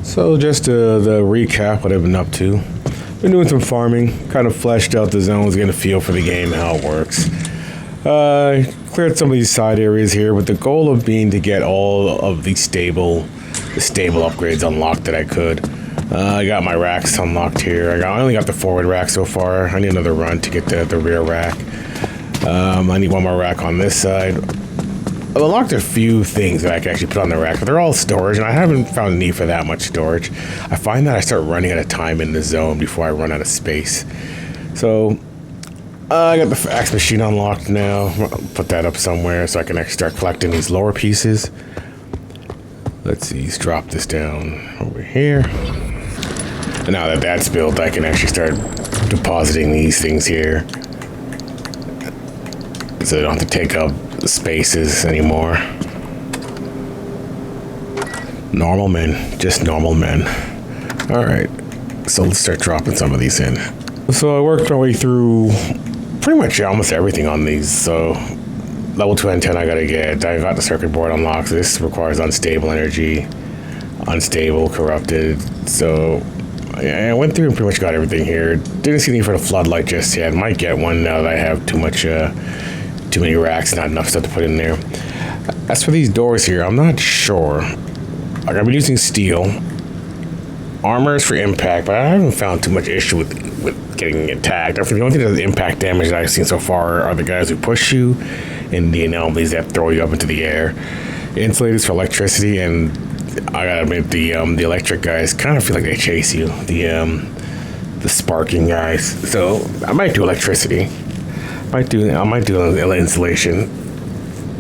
So just the recap, what I've been up to. Been doing some farming, kind of fleshed out the zones, getting a feel for the game, how it works. Cleared some of these side areas here with the goal of being to get all of the stable upgrades unlocked that I could. I got my racks unlocked here. I only got the forward rack so far. I need another run to get the rear rack. I need one more rack on this side. I've unlocked a few things that I can actually put on the rack, but they're all storage, and I haven't found a need for that much storage. I find that I start running out of time in the zone before I run out of space. So, I got the fax machine unlocked now. I'll put that up somewhere so I can actually start collecting these lower pieces. Let's see, let's drop this down over here. And now that that's built, I can actually start depositing these things here. So I don't have to take up spaces anymore. Normal men, just normal men. Alright, so let's start dropping some of these in. So I worked my way through pretty much almost everything on these. So level 2 antenna I gotta get. I got the circuit board unlocked. This requires unstable energy, unstable, corrupted. So I went through and pretty much got everything here. Didn't see any for the floodlight just yet. Might get one now that I have too many racks, not enough stuff to put in there. As for these doors here, I'm not sure. Like, I've been using steel. Armor is for impact, but I haven't found too much issue with getting attacked. I think the only thing that does impact damage that I've seen so far are the guys who push you and the anomalies that throw you up into the air. Insulators for electricity, and I gotta admit, the electric guys kind of feel like they chase you. The sparking guys. So I might do electricity. I might do insulation.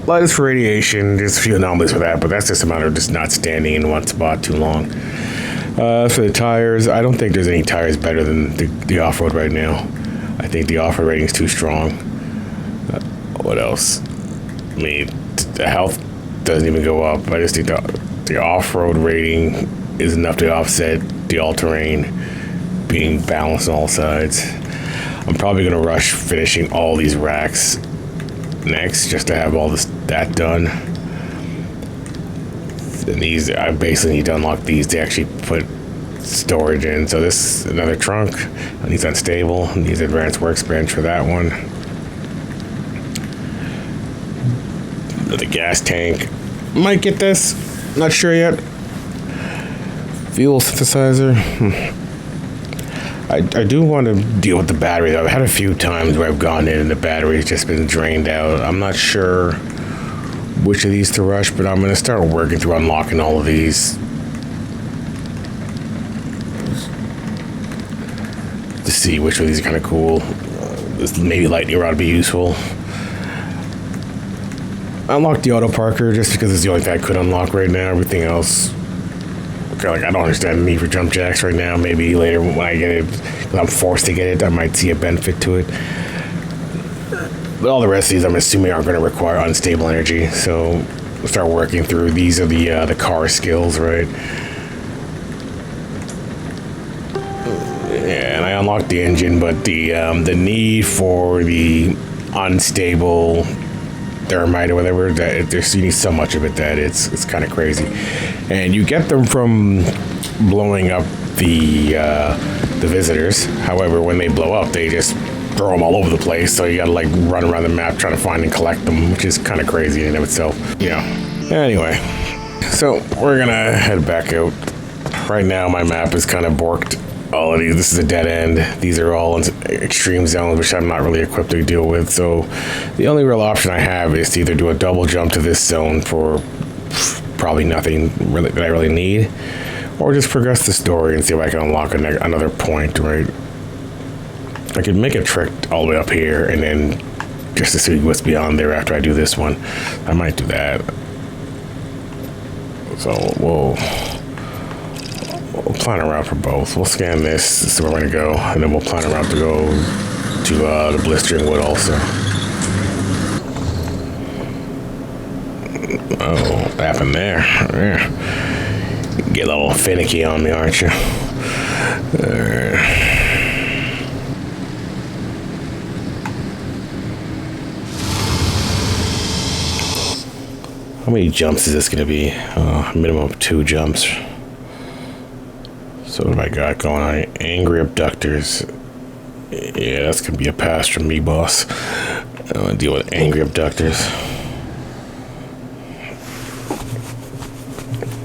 Light is for radiation. There's a few anomalies for that, but that's just a matter of just not standing in one spot too long. For the tires, I don't think there's any tires better than the off-road right now. I think the off-road rating is too strong. What else? I mean, the health doesn't even go up. I just think the off-road rating is enough to offset the all-terrain being balanced on all sides. I'm probably going to rush finishing all these racks next just to have all that done. And these, I basically need to unlock these to actually put storage in. So this is another trunk. And these unstable. And these advanced workbench for that one. The gas tank. Might get this. Not sure yet. Fuel synthesizer. I do want to deal with the battery. I've had a few times where I've gone in and the battery's just been drained out. I'm not sure which of these to rush, but I'm going to start working through unlocking all of these to see which of these are kind of cool. Maybe lightning rod would be useful. I unlocked the auto parker just because it's the only thing I could unlock right now. Everything else, like, I don't understand the need for jump jacks right now. Maybe later when I get it, because I'm forced to get it, I might see a benefit to it. But all the rest of these, I'm assuming, aren't going to require unstable energy. So we'll start working through. These are the car skills, right? Yeah, and I unlocked the engine, but the need for the unstable thermite or whatever, you need so much of it that it's kind of crazy. And you get them from blowing up the visitors. However, when they blow up, they just throw them all over the place, so you gotta like run around the map trying to find and collect them, which is kind of crazy in and of itself. Anyway, so we're gonna head back out. Right now my map is kind of borked. All of these, this is a dead end. These are all in extreme zones, which I'm not really equipped to deal with. So the only real option I have is to either do a double jump to this zone for probably nothing really that I really need, or just progress the story and see if I can unlock another point, right? I could make a trick all the way up here and then just to see what's beyond there after I do this one. I might do that. So we'll plan a route for both. We'll scan this, see where we're gonna go, and then we'll plan a route to go to the blistering wood also. Oh, what happened there? Yeah. Get a little finicky on me, aren't you? How many jumps is this going to be? Minimum of 2 jumps. So what have I got going on? Angry abductors. Yeah, that's going to be a pass from me, boss. I don't want to deal with angry abductors.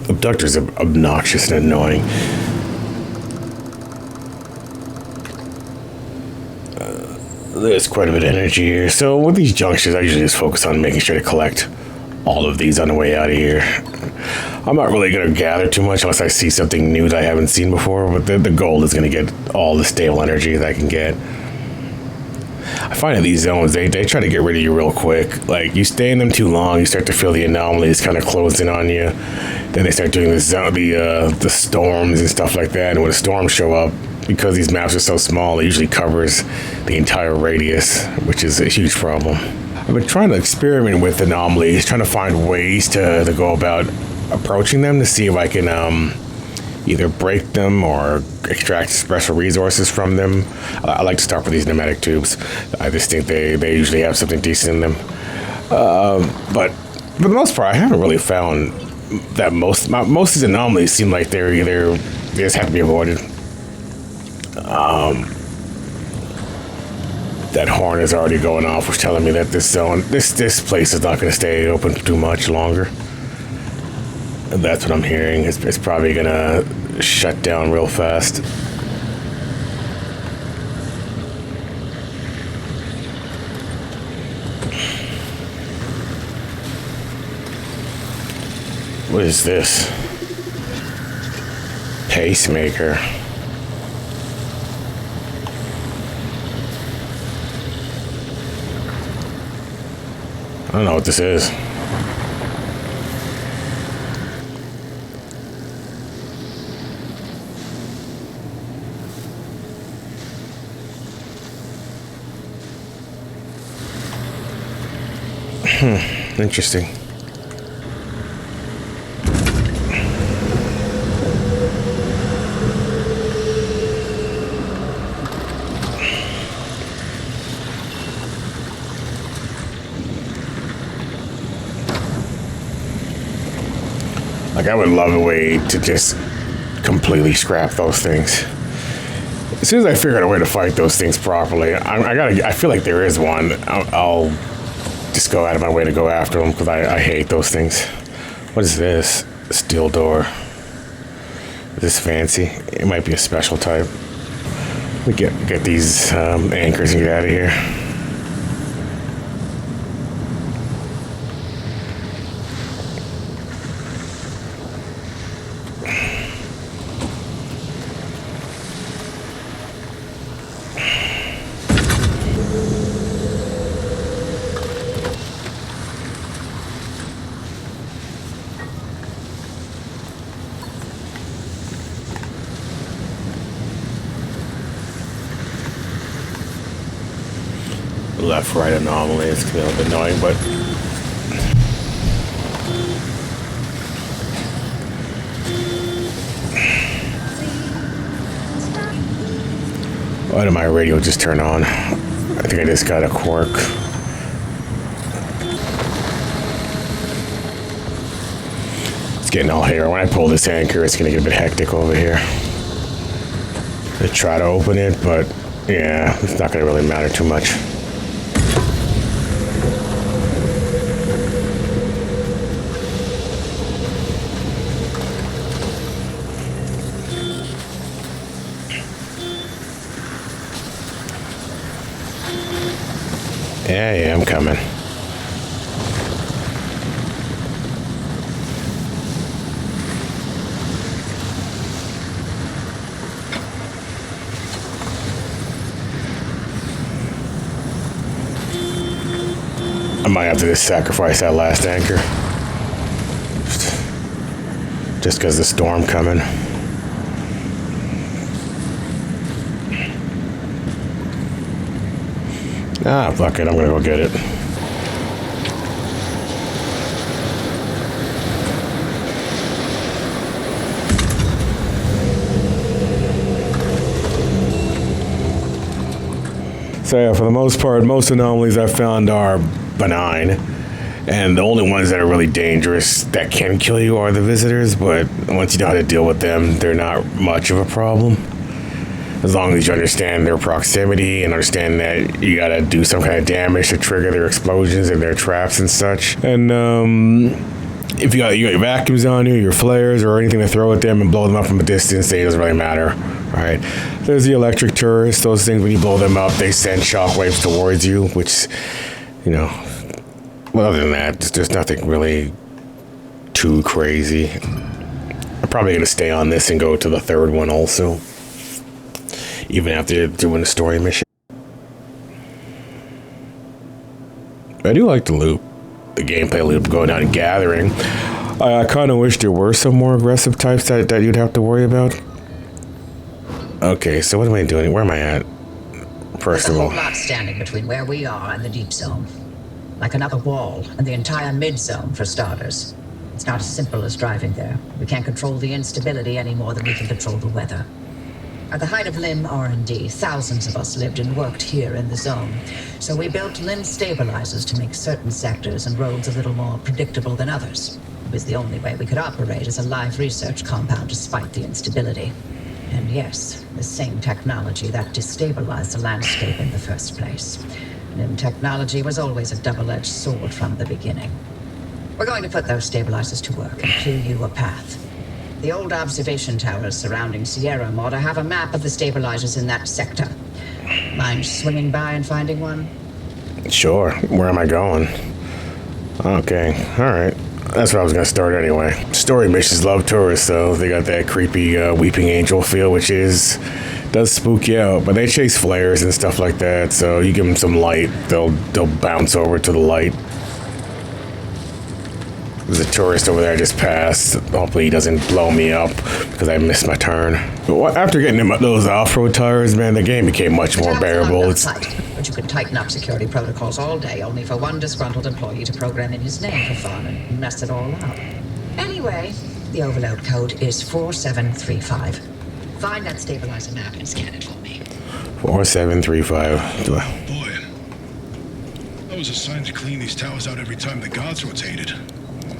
Abductors are obnoxious and annoying. There's quite a bit of energy here. So with these junctions, I usually just focus on making sure to collect all of these on the way out of here. I'm not really going to gather too much unless I see something new that I haven't seen before, but the goal is going to get all the stable energy that I can get. I find that these zones, they try to get rid of you real quick. Like, you stay in them too long, you start to feel the anomalies kind of closing on you. Then they start doing the storms and stuff like that, and when the storms show up, because these maps are so small, it usually covers the entire radius, which is a huge problem. I've been trying to experiment with anomalies, trying to find ways to go about approaching them to see if I can either break them or extract special resources from them. I like to start with these pneumatic tubes. I just think they usually have something decent in them. But for the most part, I haven't really found that most of these anomalies seem like they just have to be avoided. That horn is already going off, which telling me that this place is not going to stay open too much longer. And that's what I'm hearing. It's probably going to shut down real fast. What is this? Pacemaker. I don't know what this is. Interesting. Like, I would love a way to just completely scrap those things. As soon as I figure out a way to fight those things properly, I feel like there is one. I'll just go out of my way to go after them, because I hate those things. What is this? A steel door. Is this fancy? It might be a special type. Let me get these anchors and get out of here. Left-right anomaly. It's gonna be a little bit annoying, but why did my radio just turn on? I think I just got a quirk. It's getting all here. When I pull this anchor, it's gonna get a bit hectic over here. I try to open it, but yeah, it's not gonna really matter too much. Yeah, I'm coming. I might have to just sacrifice that last anchor. Just because the storm coming. Ah, fuck it, I'm gonna go get it. So yeah, for the most part, most anomalies I found are benign. And the only ones that are really dangerous that can kill you are the visitors, but once you know how to deal with them, they're not much of a problem. As long as you understand their proximity and understand that you gotta do some kind of damage to trigger their explosions and their traps and such. And if you got your vacuums on you, your flares, or anything to throw at them and blow them up from a distance, it doesn't really matter. Right? There's the electric turrets. Those things, when you blow them up, they send shockwaves towards you, which, you know, well, other than that, there's nothing really too crazy. I'm probably going to stay on this and go to the third one also, even after doing the story mission. I do like the loop, the gameplay loop, going out and gathering. I kind of wish there were some more aggressive types that you'd have to worry about. Okay, so what am I doing? Where am I at? First of all, there's a whole lot standing between where we are and the deep zone. Like another wall, and the entire mid-zone, for starters. It's not as simple as driving there. We can't control the instability any more than we can control the weather. At the height of LIM R&D, thousands of us lived and worked here in the zone. So we built LIM stabilizers to make certain sectors and roads a little more predictable than others. It was the only way we could operate as a live research compound despite the instability. And yes, the same technology that destabilized the landscape in the first place. LIM technology was always a double-edged sword from the beginning. We're going to put those stabilizers to work and clear you a path. The old observation towers surrounding Sierra ought to have a map of the stabilizers in that sector. Mind swinging by and finding one? Sure. Where am I going? Okay. All right. That's where I was going to start anyway. Story missions love tourists, though. They got that creepy weeping angel feel, which does spook you out. But they chase flares and stuff like that, so you give them some light, they'll bounce over to the light. There's a tourist over there I just passed. Hopefully he doesn't blow me up because I missed my turn. But after getting those off-road tires, man, the game became much more bearable. But you can tighten up security protocols all day, only for one disgruntled employee to program in his name for fun and mess it all up. Anyway, the overload code is 4735. Find that stabilizer map and scan it for me. 4735. Boy, I was assigned to clean these towers out every time the guards rotated.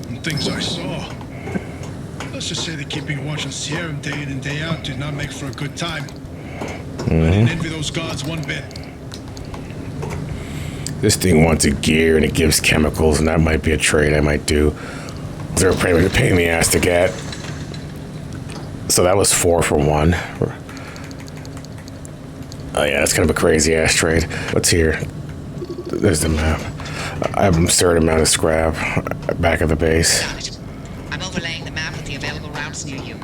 And things I saw. Let's just say that keeping watch on Sierra day in and day out did not make for a good time. I didn't envy those guards one bit. This thing wants a gear and it gives chemicals, and that might be a trade I might do. They're pretty much a pain in the ass to get. So that was 4 for 1. Oh yeah, that's kind of a crazy ass trade. What's here? There's the map. I have an absurd amount of scrap back at the base. Got it. I'm overlaying the map with the available routes near you.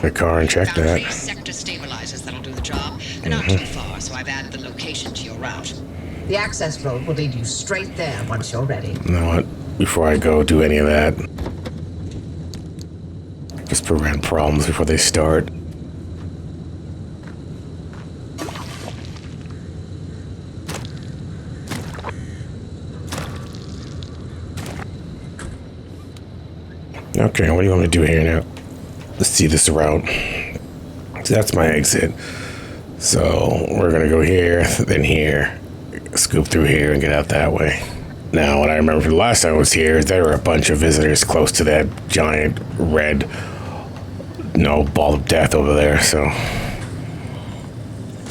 The car and check that. 3 sector stabilizers that'll do the job. They're not too far, so I've added the location to your route. The access road will lead you straight there once you're ready. You know what? Before I go do any of that, just prevent problems before they start. Okay, what do you want me to do here now? Let's see this route. So that's my exit. So we're gonna go here, then here, scoop through here and get out that way. Now, what I remember from the last time I was here is there were a bunch of visitors close to that giant red, ball of death over there, so.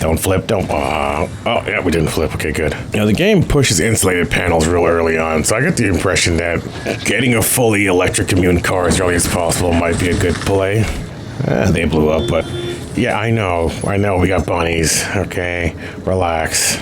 Don't flip, don't. Oh, yeah, we didn't flip. Okay, good. Now, the game pushes insulated panels real early on, so I get the impression that getting a fully electric immune car as early as possible might be a good play. They blew up, but yeah, I know, we got bunnies. Okay, relax.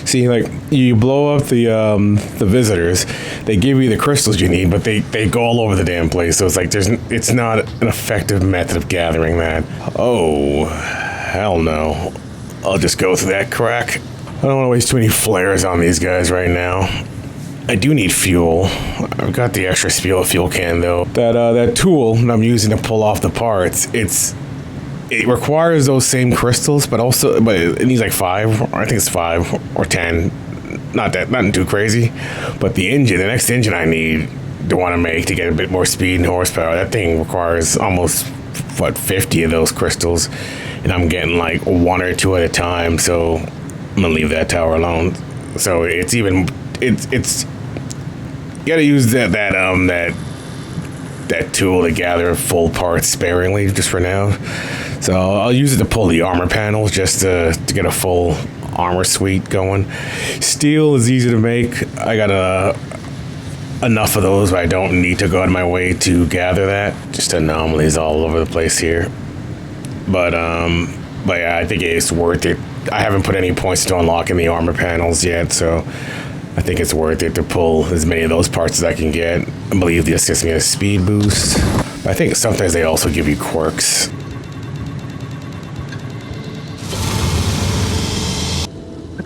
See, like, you blow up the visitors, they give you the crystals you need, but they go all over the damn place. So it's like it's not an effective method of gathering that. Oh, hell no. I'll just go through that crack. I don't want to waste too many flares on these guys right now. I do need fuel. I've got the extra fuel can though. That tool that I'm using to pull off the parts, it requires those same crystals, but it needs like 5, or I think it's 5 or 10. Nothing too crazy. But the next engine I need want to make to get a bit more speed and horsepower. That thing requires almost, what, 50 of those crystals, and I'm getting like 1 or 2 at a time, so I'm gonna leave that tower alone. So it's you gotta use that tool to gather full parts sparingly just for now. So I'll use it to pull the armor panels just to get a full armor suite going. Steel is easy to make. I got enough of those, but I don't need to go out of my way to gather that. Just anomalies all over the place here. But yeah, I think it's worth it. I haven't put any points to unlocking the armor panels yet, so I think it's worth it to pull as many of those parts as I can get. I believe this gives me a speed boost. But I think sometimes they also give you quirks.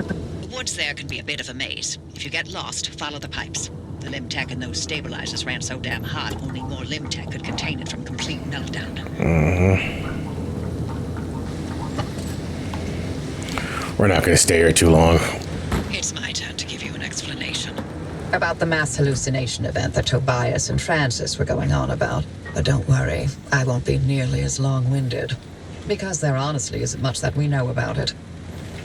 The woods there can be a bit of a maze. If you get lost, follow the pipes. The limb tech in those stabilizers ran so damn hot, only more limb tech could contain it from complete meltdown. We're not going to stay here too long. It's my turn to give you an explanation. About the mass hallucination event that Tobias and Francis were going on about. But don't worry, I won't be nearly as long-winded. Because there honestly isn't much that we know about it.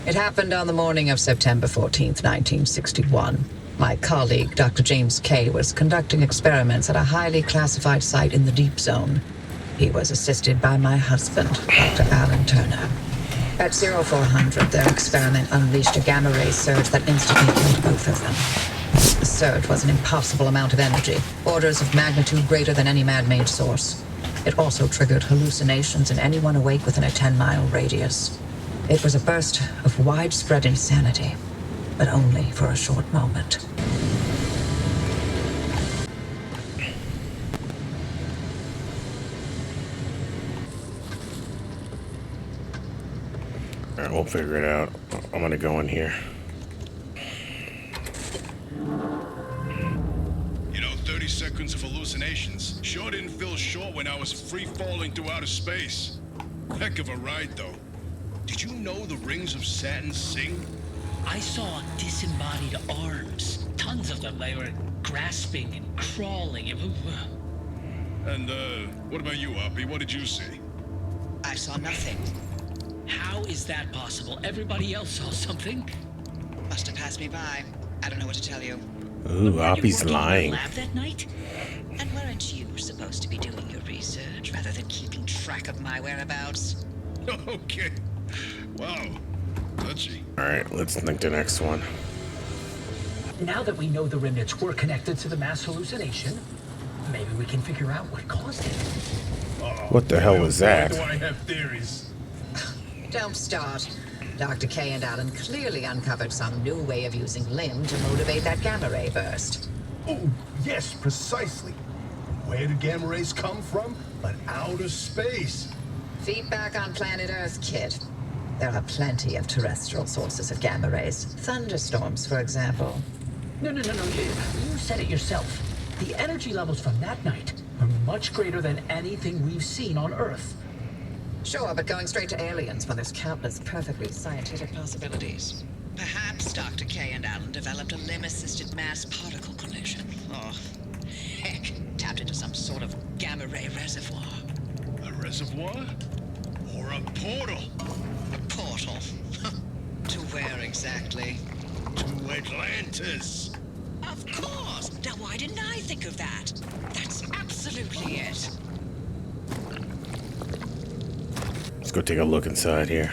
It happened on the morning of September 14th, 1961. My colleague, Dr. James Kay, was conducting experiments at a highly classified site in the Deep Zone. He was assisted by my husband, Dr. Alan Turner. At 0400, their experiment unleashed a gamma-ray surge that instantly killed both of them. The surge was an impossible amount of energy, orders of magnitude greater than any man-made source. It also triggered hallucinations in anyone awake within a 10-mile radius. It was a burst of widespread insanity, but only for a short moment. Alright, we'll figure it out. I'm gonna go in here. 30 seconds of hallucinations sure didn't feel short when I was free-falling through outer space. Heck of a ride, though. Did you know the rings of Saturn sing? I saw disembodied arms. Tons of them. They were grasping and crawling. And, what about you, Uppy? What did you see? I saw nothing. How is that possible? Everybody else saw something. Must have passed me by. I don't know what to tell you. Ooh, Uppy's lying. Lab that night? And weren't you supposed to be doing your research rather than keeping track of my whereabouts? Okay. Wow. Touchy. Alright, let's think the next one. Now that we know the remnants were connected to the mass hallucination, maybe we can figure out what caused it. What the hell was that? Why do I have theories? Don't start. Dr. Kay and Alan clearly uncovered some new way of using Limb to motivate that gamma-ray burst. Oh, yes, precisely. Where do gamma rays come from? But outer space. Feet back on planet Earth, kid. There are plenty of terrestrial sources of gamma rays. Thunderstorms, for example. No. You said it yourself. The energy levels from that night are much greater than anything we've seen on Earth. Sure, but going straight to aliens when there's countless perfectly scientific possibilities. Perhaps Dr. Kay and Alan developed a limb-assisted mass particle collision. Or, heck, tapped into some sort of gamma-ray reservoir. A reservoir? Or a portal? A portal. To where exactly? To Atlantis. Of course! Now why didn't I think of that? That's absolutely it. Let's go take a look inside here.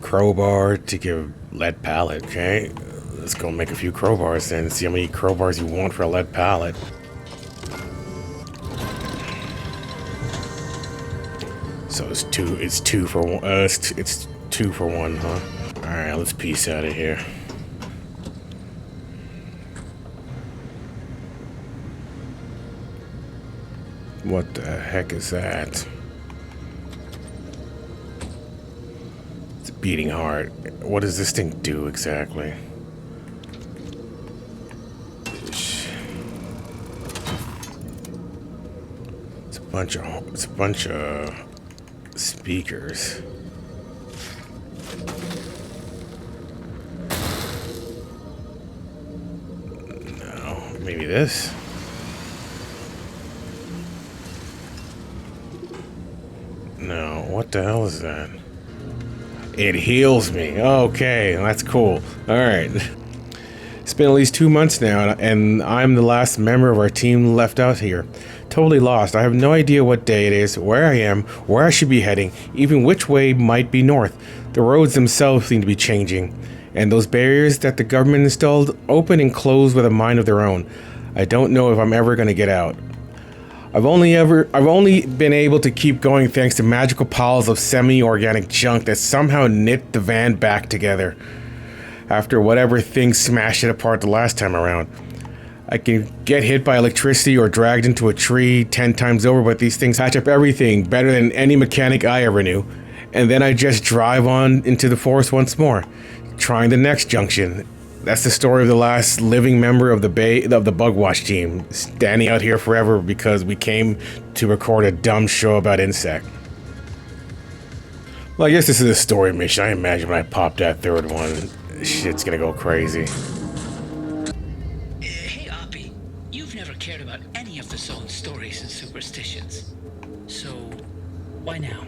Crowbar to give lead pallet, okay? Let's go make a few crowbars then and see how many crowbars you want for a lead pallet. So it's two for one, it's 2 for 1, huh? Alright, let's peace out of here. What the heck is that? It's a beating heart. What does this thing do exactly? It's a bunch of Speakers. No, maybe this. No, what the hell is that? It heals me. Okay, that's cool. Alright. It's been at least 2 months now, and I'm the last member of our team left out here. Totally lost. I have no idea what day it is, where I am, where I should be heading, even which way might be north. The roads themselves seem to be changing, and those barriers that the government installed open and close with a mind of their own. I don't know if I'm ever going to get out. I've only been able to keep going thanks to magical piles of semi-organic junk that somehow knit the van back together after whatever thing smashed it apart the last time around. I can get hit by electricity or dragged into a tree 10 times over, but these things patch up everything better than any mechanic I ever knew. And then I just drive on into the forest once more, trying the next junction. That's the story of the last living member of the Bugwatch team, standing out here forever because we came to record a dumb show about insect. Well, I guess this is a story mission. I imagine when I pop that third one, shit's gonna go crazy. Hey, Oppie, you've never cared about any of the zone's stories and superstitions. So, why now?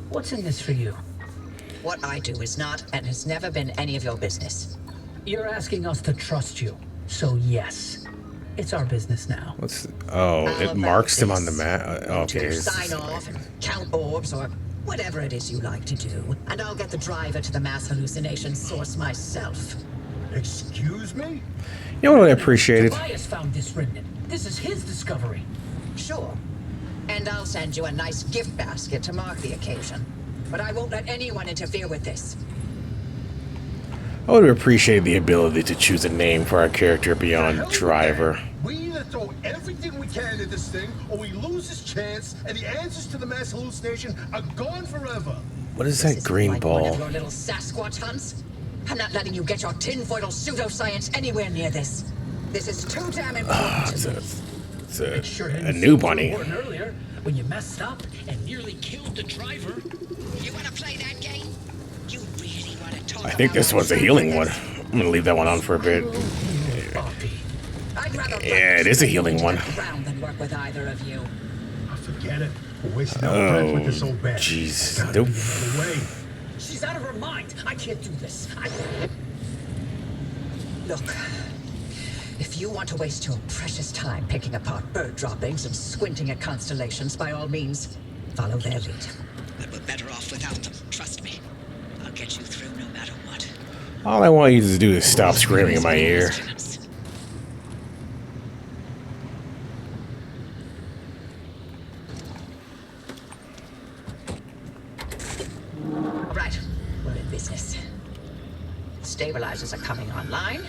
What's in this for you? What I do is not and has never been any of your business. You're asking us to trust you. So yes, it's our business now. What's... How Oh, it about marks them this? on the map. Okay. To sign off and count orbs or whatever it is you like to do, and I'll get the driver to the mass hallucination source myself. Excuse me? You know what I appreciated? Tobias found this remnant. This is his discovery. Sure. And I'll send you a nice gift basket to mark the occasion. But I won't let anyone interfere with this. I would have appreciated the ability to choose a name for our character beyond Hell driver. yeah. We either throw everything we can at this thing, or we lose this chance, and the answers to the mass hallucination are gone forever. What is This that isn't green like one ball? of your little Sasquatch hunts. I'm not letting you get your tinfoil pseudoscience anywhere near this. This is too damn important to me. It's It sure a didn't new seem bunny. important earlier when you messed up and nearly killed the driver. You want to play that game? You really want to talk I think about this our one's a healing one. I'm gonna leave that one on for a bit. Oppie. I'd rather Yeah, it is a healing one. Ground than work with either of you. Forget it. We're wasting our breath with this old band. Jeez. Gotta Nope. be another way. She's out of her mind. I can't do this. Look, if you want to waste your precious time picking apart bird droppings and squinting at constellations, by all means, follow their lead. But we're better off without them, trust me. I'll get you through no matter what. All I want you to do is stop screaming in my ear. All right, we're in business. Stabilizers are coming online,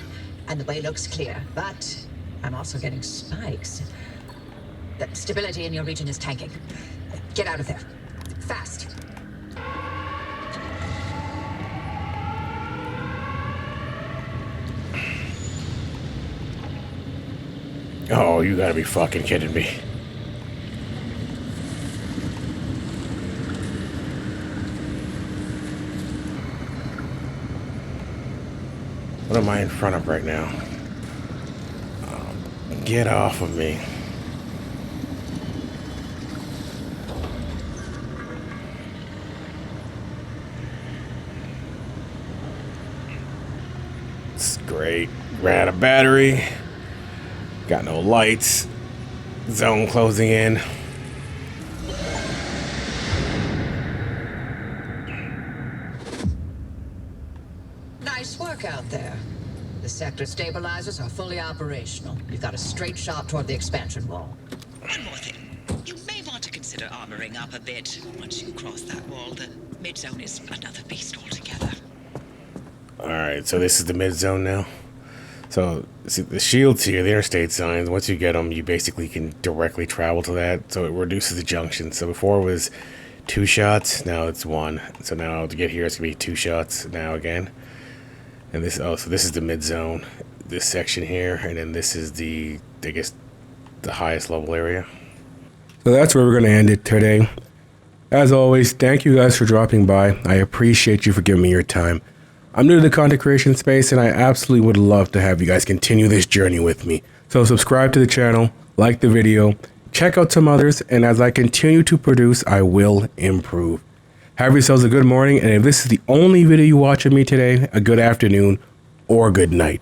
and the way looks clear, but I'm also getting spikes. The stability in your region is tanking. Get out of there. Fast. Oh, you gotta be fucking kidding me. What am I in front of right now? Get off of me. It's great. Ran out of battery. Got no lights. Zone closing in. Nice work out there. The sector stabilizers are fully operational. You've got a straight shot toward the expansion wall. One more thing. You may want to consider armoring up a bit. Once you cross that wall, the mid-zone is another beast altogether. Alright, so this is the mid-zone now. So, see, the shields here, the interstate signs, once you get them, you basically can directly travel to that. So it reduces the junction. So before it was 2 shots, now it's 1. So now to get here, it's going to be 2 shots now again. And this, oh, so this is the mid-zone, this section here, and then this is the, I guess, the highest level area. So that's where we're going to end it today. As always, thank you guys for dropping by. I appreciate you for giving me your time. I'm new to the content creation space, and I absolutely would love to have you guys continue this journey with me. So subscribe to the channel, like the video, check out some others, and as I continue to produce, I will improve. Have yourselves a good morning, and if this is the only video you watch of me today, a good afternoon or good night.